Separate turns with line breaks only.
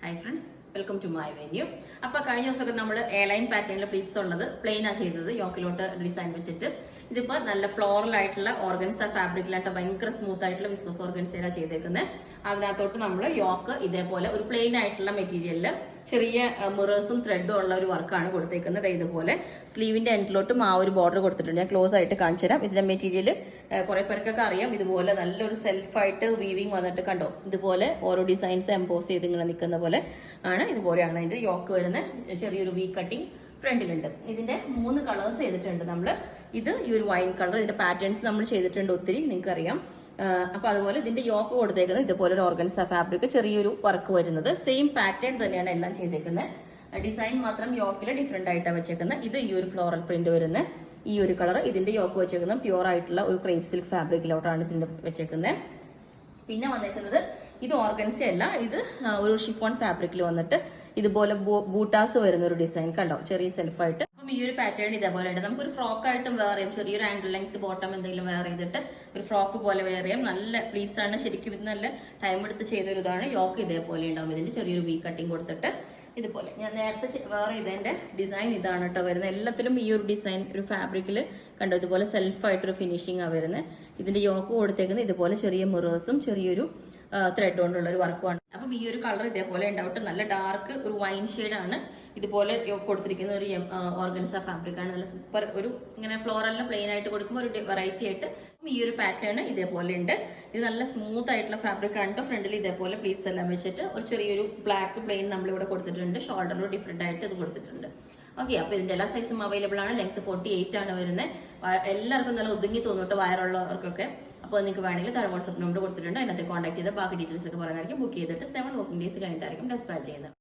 Hi friends, welcome to my venue. അപ്പോൾ കഴിഞ്ഞ ദിവസമൊക്കെ നമ്മൾ എ ലൈൻ പാറ്റേണിൽ പ്ലീറ്റ്സ് ഉള്ളത് പ്ലെയിനാണ് ചെയ്തത്, യോക്കിലോട്ട് ഡിസൈൻ വെച്ചിട്ട്. ഇതിപ്പോൾ നല്ല ഫ്ലോറൽ ആയിട്ടുള്ള ഓർഗൻസ ഫാബ്രിക്കിലായിട്ട് ഭയങ്കര സ്മൂത്ത് ആയിട്ടുള്ള വിസ്കോസ് ഓർഗൻസയാണ് ചെയ്തേക്കുന്നത്. അതിനകത്തോട്ട് നമ്മൾ യോക്ക് ഇതേപോലെ ഒരു പ്ലെയിൻ ആയിട്ടുള്ള മെറ്റീരിയലിൽ ചെറിയ മിറേഴ്സും ത്രെഡും ഉള്ള ഒരു വർക്കാണ് കൊടുത്തേക്കുന്നത്. ഇതുപോലെ സ്ലീവിന്റെ എൻഡിലോട്ടും ആ ഒരു ബോർഡർ കൊടുത്തിട്ടുണ്ട്. ഞാൻ ക്ലോസ് ആയിട്ട് കാണിച്ചു തരാം. ഇതിന്റെ മെറ്റീരിയൽ കുറെ പേർക്കൊക്കെ അറിയാം. ഇതുപോലെ നല്ലൊരു സെൽഫായിട്ട് വീവിങ് വന്നിട്ട് കണ്ടോ, ഇതുപോലെ ഓരോ ഡിസൈൻസ് എംപോസ് ചെയ്ത് ഇങ്ങനെ നിൽക്കുന്ന പോലെ ആണ്. ഇതുപോലെയാണ് അതിന്റെ യോക്ക് വരുന്ന ചെറിയൊരു വി കട്ടിങ് ഫ്രണ്ടിലുണ്ട്. ഇതിന്റെ 3 കളേഴ്സ് ചെയ്തിട്ടുണ്ട് നമ്മൾ. ഇത് ഈ ഒരു വൈൻ കളർ, ഇതിന്റെ പാറ്റേൺസ് നമ്മൾ ചെയ്തിട്ടുണ്ട് ഒത്തിരി, നിങ്ങൾക്കറിയാം. അപ്പൊ അതുപോലെ ഇതിന്റെ യോക്ക് കൊടുത്തേക്കുന്നത് ഇതുപോലെ ഒരു ഓർഗൻസ ഫാബ്രിക്, ചെറിയൊരു വർക്ക് വരുന്നത്. സെയിം പാറ്റേൺ തന്നെയാണ് എല്ലാം ചെയ്തേക്കുന്നത്. ഡിസൈൻ മാത്രം യോക്കിൽ ഡിഫറെന്റ് ആയിട്ടാണ് വെച്ചേക്കുന്നത്. ഇത് ഈ ഒരു ഫ്ലോറൽ പ്രിന്റ് വരുന്ന ഈ ഒരു കളർ, ഇതിന്റെ യോക്ക് വെച്ചേക്കുന്നത് പ്യൂർ ആയിട്ടുള്ള ഒരു ക്രേപ്പ് സിൽക്ക് ഫാബ്രിക്കിലോട്ടാണ് ഇതിന്റെ വെച്ചേക്കുന്നത്. പിന്നെ വന്നേക്കുന്നത് ഇത് ഓർഗൻസ അല്ല, ഇത് ഒരു ഷിഫോൺ ഫാബ്രിക്കിൽ വന്നിട്ട് ഇതുപോലെ ബൂട്ടാസ് വരുന്ന ഒരു ഡിസൈൻ കണ്ടോ, ചെറിയ സെൽഫായിട്ട്. അപ്പം ഈ ഒരു പാറ്റേൺ ഇതേപോലെ ഉണ്ട്. നമുക്കൊരു ഫ്രോക്ക് ആയിട്ടും വെയർ ചെയ്യാം. ചെറിയൊരു ആംഗിൾ ലെങ്ത് ബോട്ടം എന്തെങ്കിലും വെയർ ചെയ്തിട്ട് ഒരു ഫ്രോക്ക് പോലെ വെയർ ചെയ്യാം. നല്ല പ്ലീറ്റ്സ് ആണ്, ശരിക്കും ഇത് നല്ല ടൈം എടുത്ത് ചെയ്തൊരു ഇതാണ്. യോക്ക് ഇതേപോലെ ഉണ്ടാവും. ഇതിന്റെ ചെറിയൊരു വി കട്ടിങ് കൊടുത്തിട്ട് ഇതുപോലെ ഞാൻ നേരത്തെ വേറെ ചെയ്തതിന്റെ ഡിസൈൻ ഇതാണ് കേട്ടോ വരുന്നത്. എല്ലാത്തിലും ഈ ഒരു ഡിസൈൻ ഒരു ഫാബ്രിക്കിൽ കണ്ടോ, ഇതുപോലെ സെൽഫായിട്ടൊരു ഫിനിഷിംഗ് ആ വരുന്നത്. ഇതിന്റെ യോക്ക് കൊടുത്തേക്കുന്നത് ഇതുപോലെ ചെറിയ മിറേഴ്സും ചെറിയൊരു ത്രെഡ് കൊണ്ടുള്ള ഒരു വർക്കുമാണ്. അപ്പം ഈ ഒരു കളർ ഇതേപോലെ ഉണ്ടാവട്ടെ. നല്ല ഡാർക്ക് ഒരു വൈൻ ഷെയ്ഡാണ്. ഇതുപോലെ കൊടുത്തിരിക്കുന്ന ഒരു ഓർഗൻസ ഫാബ്രിക് ആണ്. നല്ല സൂപ്പർ ഒരു ഇങ്ങനെ ഫ്ലോറലിന് പ്ലെയിൻ ആയിട്ട് കൊടുക്കുമ്പോൾ ഒരു വെറൈറ്റി ആയിട്ട് ഈ ഒരു പാറ്റേൺ ഇതേപോലെ ഉണ്ട്. ഇത് നല്ല സ്മൂത്ത് ആയിട്ടുള്ള ഫാബ്രിക് ആണ്. ഫ്രണ്ടിൽ ഇതേപോലെ പ്ലീറ്റ്സ് എല്ലാം വെച്ചിട്ട് ഒരു ചെറിയൊരു ബ്ലാക്ക് പ്ലെയിൻ നമ്മളിവിടെ കൊടുത്തിട്ടുണ്ട്. ഷോൾഡറിൽ ഡിഫറെന്റ് ആയിട്ട് ഇത് കൊടുത്തിട്ടുണ്ട്. ഓക്കെ, അപ്പൊ ഇതിന്റെ എല്ലാ സൈസും അവൈലബിൾ ആണ്. ലെങ്ത് 48 ആണ് വരുന്നത്. എല്ലാവർക്കും നല്ല ഒതുങ്ങി തോന്നിട്ട് വയറുള്ളവർക്കൊക്കെ. അപ്പോൾ നിങ്ങൾക്ക് വേണമെങ്കിൽ താഴെ വാട്സ്ആപ്പ് നമ്പർ കൊടുത്തിട്ടുണ്ട്, അതിനകത്ത് കോൺടാക്ട് ചെയ്ത് ബാക്കി ഡീറ്റെയിൽസ് ഒക്കെ പറയുന്നതായിരിക്കും. ബുക്ക് ചെയ്തിട്ട് 7 വർക്കിംഗ് ഡേയ്സ് കഴിഞ്ഞിട്ടായിരിക്കും ഡെസ്പാച്ച് ചെയ്യുന്നത്.